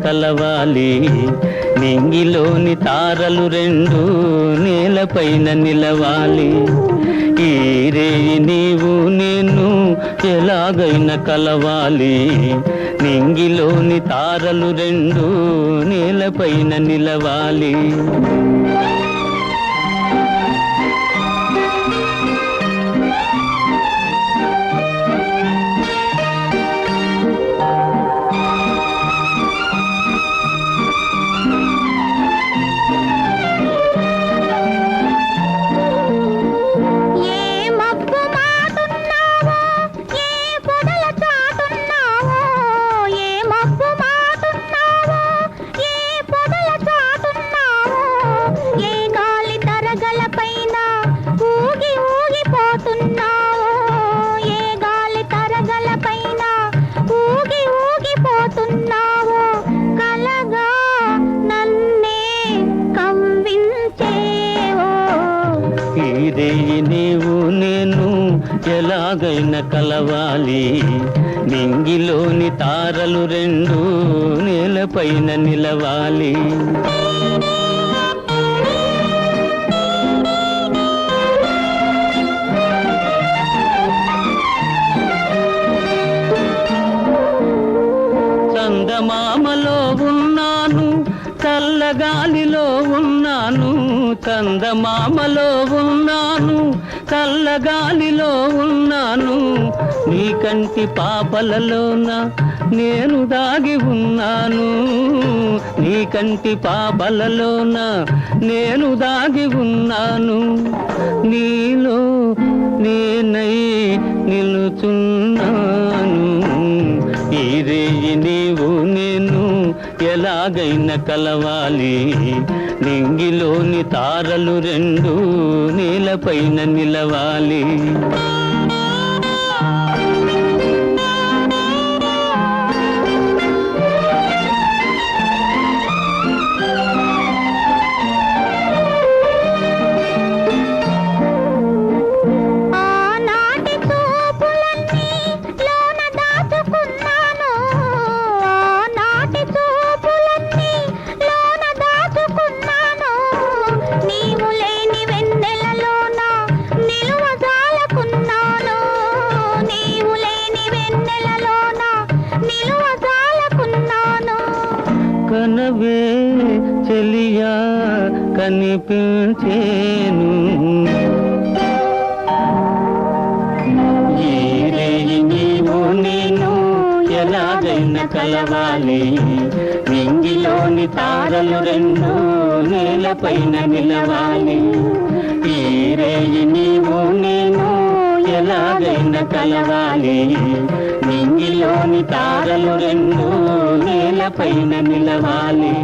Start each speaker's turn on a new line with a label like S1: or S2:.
S1: కలవాలి, నింగిలోని తారలు రెండు నేలపైన నిలవాలి. ఈ రేయి నీవు నేను ఎలాగైనా కలవాలి, నింగిలోని తారలు రెండు నేలపైన నిలవాలి. నీవు నేను ఎలాగైనా కలవాలి, నింగిలోని తారలు రెండు నేలపైన నిలవాలి. చందమామలో ఉన్నాను, చల్లగాలిలో ఉన్నాను, చందమామలో ఉన్నాను, చల్లగాలిలో ఉన్నాను. నీ కంటి పాపలలోన నేను దాగి ఉన్నాను, నీ కంటి పాపలలోన నేను దాగి ఉన్నాను. నీలో నేనై నిలుచున్నాను, ఈ రేయి నీవు నేను ఎలాగైనా కలవాలి, నింగిలోని తారలు రెండు నేలపైన నిలవాలి. కనవే చెలియా కనిపించేను, ఈ రేయి నీవు నేను ఎలాగైనా కలవాలి, నింగిలోని తారలు రెండు నేలపైన నిలవాలి. ఈ రేయి నీవు నేను ఎలాగైనా కలవాలి, నింగిలోని తారలు రెండు నేలపైన నిలవాలి.